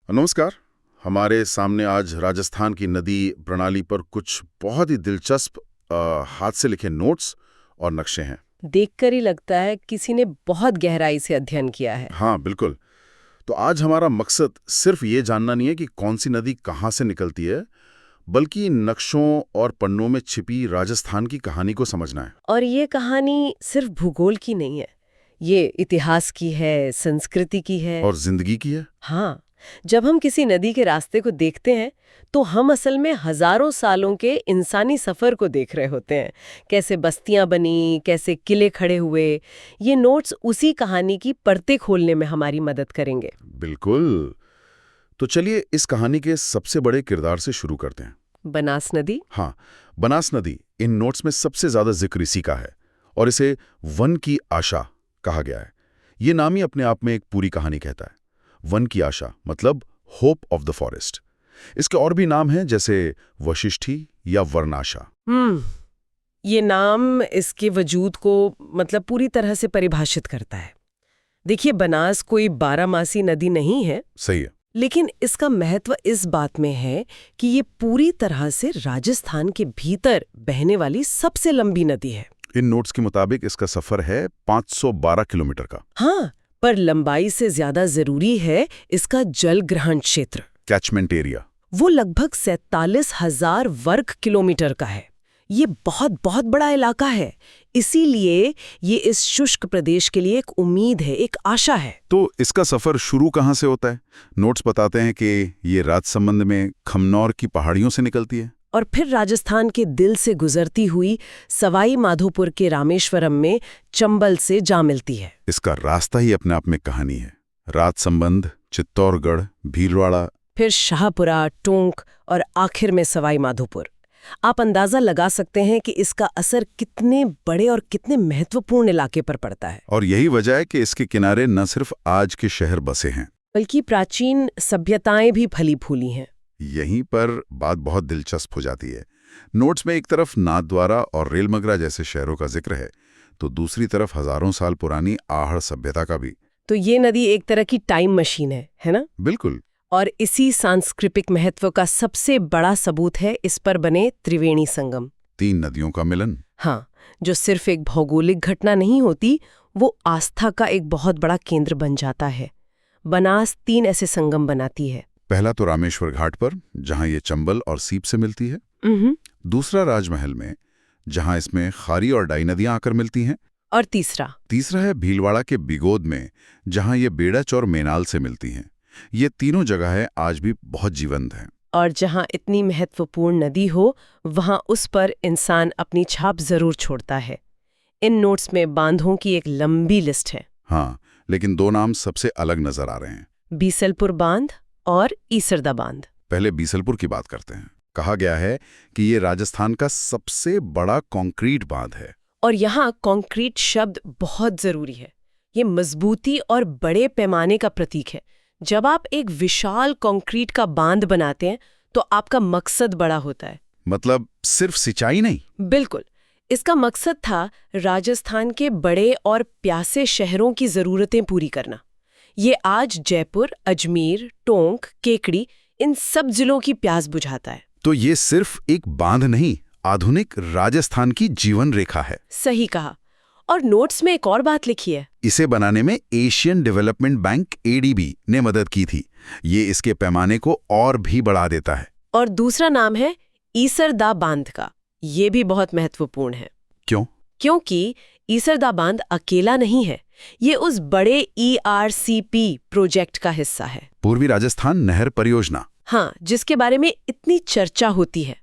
नमस्कार। हमारे सामने आज राजस्थान की नदी प्रणाली पर कुछ बहुत ही दिलचस्प हाथ से लिखे नोट्स और नक्शे हैं। देखकर ही लगता है किसी ने बहुत गहराई से अध्ययन किया है। हाँ, बिल्कुल। तो आज हमारा मकसद सिर्फ ये जानना नहीं है कि कौन सी नदी कहाँ से निकलती है, बल्कि इन नक्शों और पन्नों में छिपी राजस्थान की कहानी को समझना है। और ये कहानी सिर्फ भूगोल की नहीं है, ये इतिहास की है, संस्कृति की है। और जिंदगी की है। हाँ, जब हम किसी नदी के रास्ते को देखते हैं तो हम असल में हजारों सालों के इंसानी सफर को देख रहे होते हैं। कैसे बस्तियां बनी, कैसे किले खड़े हुए। ये नोट्स उसी कहानी की परतें खोलने में हमारी मदद करेंगे। बिल्कुल। तो चलिए इस कहानी के सबसे बड़े किरदार से शुरू करते हैं। बनास नदी। हाँ, बनास नदी इन नोट्स में सबसे ज्यादा जिक्र इसी का है और इसे वन की आशा कहा गया है। ये नाम ही अपने आप में एक पूरी कहानी कहता है। वन की आशा मतलब होप ऑफ द फॉरेस्ट। इसके और भी नाम हैं जैसे वशिष्ठी या वर्णाशा। ये नाम इसके वजूद को मतलब पूरी तरह से परिभाषित करता है। देखिए, बनास कोई बारहमासी नदी नहीं है। सही है। लेकिन इसका महत्व इस बात में है कि ये पूरी तरह से राजस्थान के भीतर बहने वाली सबसे लंबी नदी है। इन नोट्स के मुताबिक इसका सफर है 512 किलोमीटर का। हाँ, पर लंबाई से ज्यादा जरूरी है इसका जल ग्रहण क्षेत्र। कैचमेंट एरिया वो लगभग 47,000 वर्ग किलोमीटर का है। ये बहुत बहुत बड़ा इलाका है। इसीलिए ये इस शुष्क प्रदेश के लिए एक उम्मीद है, एक आशा है। तो इसका सफर शुरू कहाँ से होता है? नोट्स बताते हैं कि ये राजसमंद में खमनौर की पहाड़ियों से निकलती है और फिर राजस्थान के दिल से गुजरती हुई सवाई माधोपुर के रामेश्वरम में चंबल से जा मिलती है। इसका रास्ता ही अपने आप में कहानी है। राजसमंद, चित्तौड़गढ़, भीलवाड़ा, फिर शाहपुरा, टोंक और आखिर में सवाई माधोपुर। आप अंदाजा लगा सकते हैं कि इसका असर कितने बड़े और कितने महत्वपूर्ण इलाके पर पड़ता है। और यही वजह है कि इसके किनारे न सिर्फ आज के शहर बसे हैं, बल्कि प्राचीन सभ्यताएं भी फली फूली हैं। यहीं पर बात बहुत दिलचस्प हो जाती है। नोट्स में एक तरफ नाथद्वारा और रेलमगरा जैसे शहरों का जिक्र है, तो दूसरी तरफ हजारों साल पुरानी आहड़ सभ्यता का भी। तो ये नदी एक तरह की टाइम मशीन है ना? बिल्कुल। और इसी सांस्कृतिक महत्व का सबसे बड़ा सबूत है इस पर बने त्रिवेणी संगम। 3 नदियों का मिलन। हाँ, जो सिर्फ एक भौगोलिक घटना नहीं होती, वो आस्था का एक बहुत बड़ा केंद्र बन जाता है। बनास 3 ऐसे संगम बनाती है। पहला तो रामेश्वर घाट पर, जहां ये चंबल और सीप से मिलती है। दूसरा राजमहल में, जहां इसमें खारी और डाई नदियां आकर मिलती हैं। और तीसरा है भीलवाड़ा के बिगोद में, जहां ये बेड़च और मेनाल से मिलती हैं। ये तीनों जगहें आज भी बहुत जीवंत हैं। और जहां इतनी महत्वपूर्ण नदी हो, वहां उस पर इंसान अपनी छाप जरूर छोड़ता है। इन नोट्स में बांधों की एक लंबी लिस्ट है। हाँ, लेकिन 2 नाम सबसे अलग नजर आ रहे हैं। बीसलपुर बांध और ईसरदा बांध। पहले बीसलपुर की बात करते हैं। कहा गया है कि ये राजस्थान का सबसे बड़ा कंक्रीट बांध है। और यहाँ कंक्रीट शब्द बहुत जरूरी है। ये मजबूती और बड़े पैमाने का प्रतीक है। जब आप एक विशाल कंक्रीट का बांध बनाते हैं तो आपका मकसद बड़ा होता है। मतलब सिर्फ सिंचाई नहीं? बिल्कुल। इसका मकसद था राजस्थान के बड़े और प्यासे शहरों की जरूरतें पूरी करना। ये आज जयपुर, अजमेर, टोंक, केकड़ी इन सब जिलों की प्यास बुझाता है। तो ये सिर्फ एक बांध नहीं, आधुनिक राजस्थान की जीवन रेखा है। सही कहा। और नोट्स में एक और बात लिखी है। इसे बनाने में एशियन डेवलपमेंट बैंक ADB ने मदद की थी। ये इसके पैमाने को और भी बढ़ा देता है। और दूसरा नाम है ईसरदा बांध का। ये भी बहुत महत्वपूर्ण है। क्यों? क्योंकि ईसरदा बांध अकेला नहीं है, ये उस बड़े ERCP प्रोजेक्ट का हिस्सा है। पूर्वी राजस्थान नहर परियोजना। हाँ, जिसके बारे में इतनी चर्चा होती है।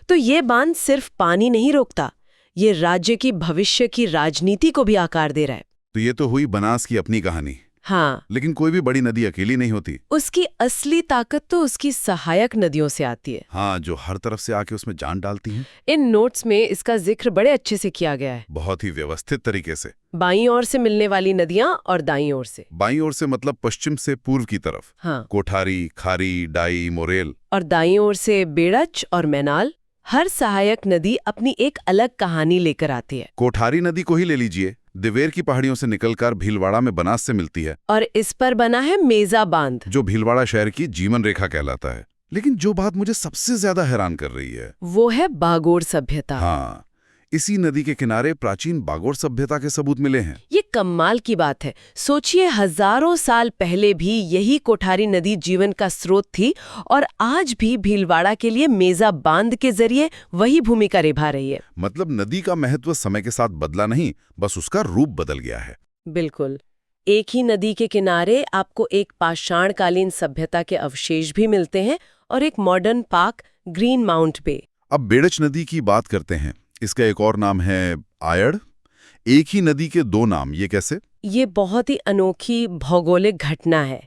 तो ये बांध सिर्फ पानी नहीं रोकता, ये राज्य की भविष्य की राजनीति को भी आकार दे रहा है। तो ये तो हुई बनास की अपनी कहानी। हाँ, लेकिन कोई भी बड़ी नदी अकेली नहीं होती। उसकी असली ताकत तो उसकी सहायक नदियों से आती है। हाँ, जो हर तरफ से आके उसमें जान डालती हैं। इन नोट्स में इसका जिक्र बड़े अच्छे से किया गया है। बहुत ही व्यवस्थित तरीके से। बाईं ओर से मिलने वाली नदियां और दाईं ओर से। बाईं ओर से मतलब पश्चिम से पूर्व की तरफ। हाँ। कोठारी, खारी, डाई, मोरेल। और दाईं ओर से बेड़च और मैनाल। हर सहायक नदी अपनी एक अलग कहानी लेकर आती है। कोठारी नदी को ही ले लीजिए, दिवेर की पहाड़ियों से निकलकर भीलवाड़ा में बनास से मिलती है, और इस पर बना है मेजा बांध। जो भीलवाड़ा शहर की जीवन रेखा कहलाता है। लेकिन जो बात मुझे सबसे ज्यादा हैरान कर रही है वो है बागोर सभ्यता। हाँ, इसी नदी के किनारे प्राचीन बागोर सभ्यता के सबूत मिले हैं। ये कमाल की बात है। सोचिए, हजारों साल पहले भी यही कोठारी नदी जीवन का स्रोत थी और आज भी भीलवाड़ा के लिए मेजा बांध के जरिए वही भूमिका निभा रही है। मतलब नदी का महत्व समय के साथ बदला नहीं, बस उसका रूप बदल गया है। बिल्कुल। एक ही नदी के किनारे आपको एक पाषाणकालीन सभ्यता के अवशेष भी मिलते हैं और एक मॉडर्न पार्क, ग्रीन माउंट बे। अब बेड़च नदी की बात करते हैं। इसका एक और नाम है आयड़। एक ही नदी के दो नाम, ये कैसे? ये बहुत ही अनोखी भौगोलिक घटना है।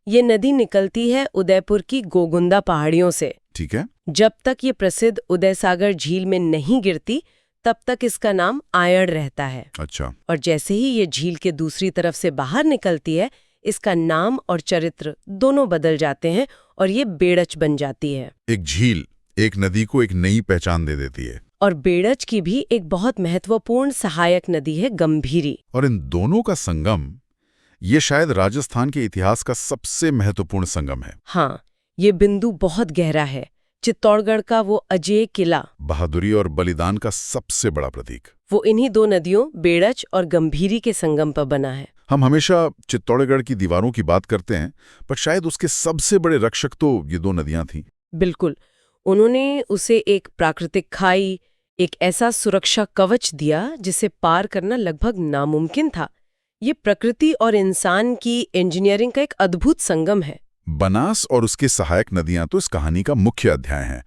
ये नदी निकलती है उदयपुर की गोगुंदा पहाड़ियों से। ठीक है। जब तक ये प्रसिद्ध उदय सागर झील में नहीं गिरती, तब तक इसका नाम आयड़ रहता है। अच्छा। और जैसे ही ये झील के दूसरी तरफ से बाहर निकलती है, इसका नाम और चरित्र दोनों बदल जाते हैं और ये बेड़च बन जाती है। एक झील एक नदी को एक नई पहचान दे देती है। और बेड़च की भी एक बहुत महत्वपूर्ण सहायक नदी है गंभीरी। और इन दोनों का संगम, ये शायद राजस्थान के इतिहास का सबसे महत्वपूर्ण संगम है। हाँ, ये बिंदु बहुत गहरा है। चित्तौड़गढ़ का वो अजेय किला, बहादुरी और बलिदान का सबसे बड़ा प्रतीक, वो इन्हीं दो नदियों बेड़च और गंभीरी के संगम पर बना है। हम हमेशा चित्तौड़गढ़ की दीवारों की बात करते हैं, पर शायद उसके सबसे बड़े रक्षक तो ये दो नदियां थीं। बिल्कुल। उन्होंने उसे एक प्राकृतिक खाई, एक ऐसा सुरक्षा कवच दिया जिसे पार करना लगभग नामुमकिन था। ये प्रकृति और इंसान की इंजीनियरिंग का एक अद्भुत संगम है। बनास और उसके सहायक नदियां तो इस कहानी का मुख्य अध्याय हैं,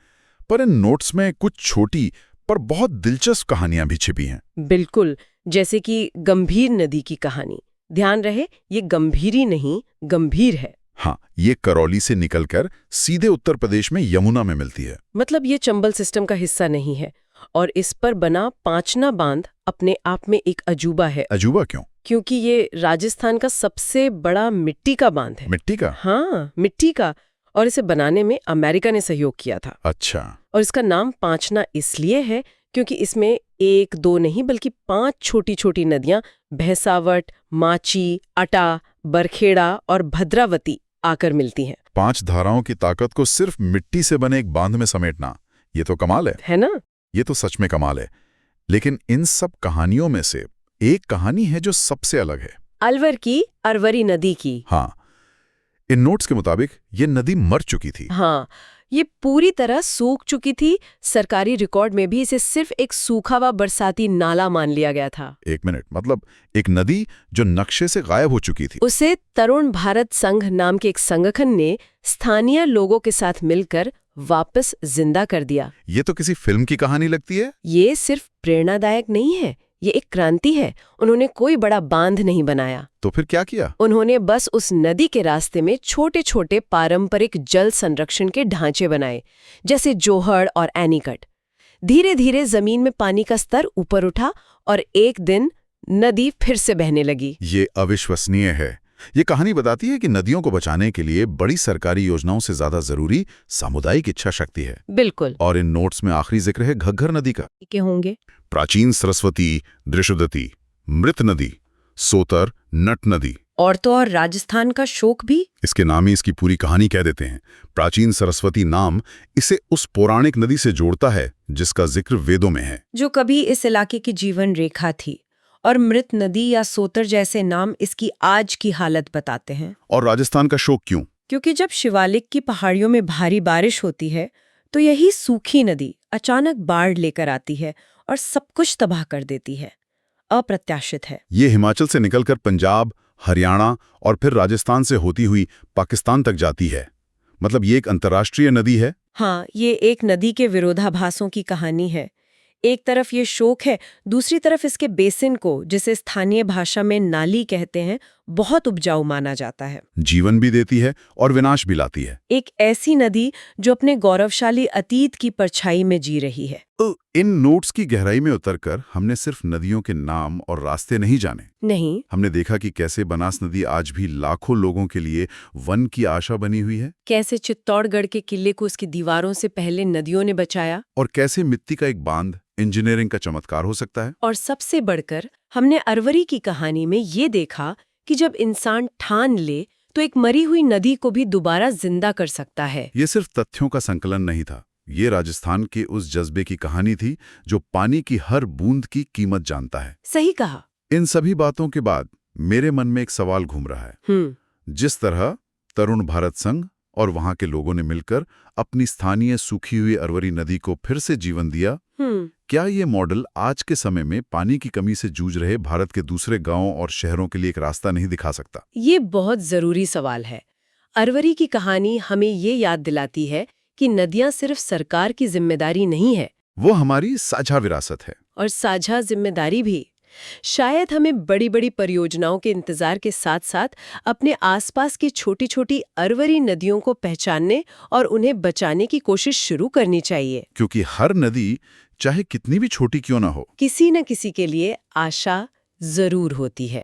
पर इन नोट्स में कुछ छोटी पर बहुत दिलचस्प कहानियां भी छिपी हैं। बिल्कुल, जैसे कि गंभीर नदी की कहानी। ध्यान रहे, ये गंभीरी नहीं, गंभीर है। हाँ, ये करौली से निकलकर सीधे उत्तर प्रदेश में यमुना में मिलती है। मतलब ये चंबल सिस्टम का हिस्सा नहीं है। और इस पर बना पांचना बांध अपने आप में एक अजूबा है। अजूबा क्यों? क्योंकि ये राजस्थान का सबसे बड़ा मिट्टी का बांध है। मिट्टी का? हाँ, मिट्टी का। और इसे बनाने में अमेरिका ने सहयोग किया था। अच्छा। और इसका नाम पांचना इसलिए है क्योंकि इसमें एक दो नहीं बल्कि 5 छोटी छोटी नदियां भैंसावट, माची, अटा, बरखेड़ा और भद्रावती आकर मिलती हैं। 5 धाराओं की ताकत को सिर्फ मिट्टी से बने एक बांध में समेटना, ये तो कमाल है ना? ये तो सच में कमाल है। लेकिन इन सब कहानियों में से एक कहानी है जो सबसे अलग है। अलवर की अरवरी नदी की। हाँ, इन नोट्स के मुताबिक ये नदी मर चुकी थी। हाँ, ये पूरी तरह सूख चुकी थी। सरकारी रिकॉर्ड में भी इसे सिर्फ एक सूखा हुआ बरसाती नाला मान लिया गया था। एक मिनट, मतलब एक नदी जो नक्शे से गायब हो चुकी थी। उसे तरुण भारत संघ नाम के एक संगठन ने स्थानीय लोगों के साथ मिलकर वापस जिंदा कर दिया। ये तो किसी फिल्म की कहानी लगती है। ये सिर्फ प्रेरणादायक नहीं है, ये एक क्रांति है। उन्होंने कोई बड़ा बांध नहीं बनाया। तो फिर क्या किया? उन्होंने बस उस नदी के रास्ते में छोटे छोटे पारंपरिक जल संरक्षण के ढांचे बनाए, जैसे जोहड़ और एनीकट। धीरे धीरे जमीन में पानी का स्तर ऊपर उठा और एक दिन नदी फिर से बहने लगी। ये अविश्वसनीय है। ये कहानी बताती है कि नदियों को बचाने के लिए बड़ी सरकारी योजनाओं से ज्यादा जरूरी सामुदायिक इच्छा शक्ति है। बिल्कुल। और इन नोट्स में आखिरी जिक्र है घग्घर नदी का। क्या होंगे? प्राचीन सरस्वती, दृशुदती, मृत नदी, सोतर, नट नदी। और तो और राजस्थान का शोक भी। इसके नाम ही इसकी पूरी कहानी कह देते हैं। प्राचीन सरस्वती नाम इसे उस पौराणिक नदी से जोड़ता है जिसका जिक्र वेदों में है, जो कभी इस इलाके की जीवन रेखा थी। और मृत नदी या सोतर जैसे नाम इसकी आज की हालत बताते हैं। और राजस्थान का शोक क्यों? क्योंकि जब शिवालिक की पहाड़ियों में भारी बारिश होती है तो यही सूखी नदी अचानक बाढ़ लेकर आती है और सब कुछ तबाह कर देती है। अप्रत्याशित है। ये हिमाचल से निकलकर पंजाब, हरियाणा और फिर राजस्थान से होती हुई पाकिस्तान तक जाती है। मतलब ये एक अंतर्राष्ट्रीय नदी है। हाँ, ये एक नदी के विरोधाभासों की कहानी है। एक तरफ ये शोक है, दूसरी तरफ इसके बेसिन को, जिसे स्थानीय भाषा में नाली कहते हैं, बहुत उपजाऊ माना जाता है। जीवन भी देती है और विनाश भी लाती है। एक ऐसी नदी जो अपने गौरवशाली अतीत की परछाई में जी रही है। तो इन नोट्स की गहराई में उतरकर हमने सिर्फ नदियों के नाम और रास्ते नहीं जाने, नहीं, हमने देखा कि कैसे बनास नदी आज भी लाखों लोगों के लिए वन की आशा बनी हुई है, कैसे चित्तौड़गढ़ के किले को उसकी दीवारों से पहले नदियों ने बचाया, और कैसे मिट्टी का एक बांध इंजीनियरिंग का चमत्कार हो सकता है। और सबसे बढ़कर हमने अरवरी की कहानी में ये देखा कि जब इंसान ठान ले तो एक मरी हुई नदी को भी दोबारा जिंदा कर सकता है। ये सिर्फ तथ्यों का संकलन नहीं था, ये राजस्थान के उस जज्बे की कहानी थी जो पानी की हर बूंद की कीमत जानता है। सही कहा। इन सभी बातों के बाद मेरे मन में एक सवाल घूम रहा है। जिस तरह तरुण भारत संघ और वहां के लोगों ने मिलकर अपनी स्थानीय सूखी हुई अरवरी नदी को फिर से जीवन दिया, क्या ये मॉडल आज के समय में पानी की कमी से जूझ रहे भारत के दूसरे गांवों और शहरों के लिए एक रास्ता नहीं दिखा सकता? ये बहुत जरूरी सवाल है। अरवरी की कहानी हमें ये याद दिलाती है कि नदियां सिर्फ सरकार की जिम्मेदारी नहीं है, वो हमारी साझा विरासत है। और साझा जिम्मेदारी भी। शायद हमें बड़ी बड़ी परियोजनाओं के इंतजार के साथ साथ अपने आसपास की छोटी छोटी अरवरी नदियों को पहचानने और उन्हें बचाने की कोशिश शुरू करनी चाहिए, क्योंकि हर नदी, चाहे कितनी भी छोटी क्यों ना हो, किसी न किसी के लिए आशा जरूर होती है।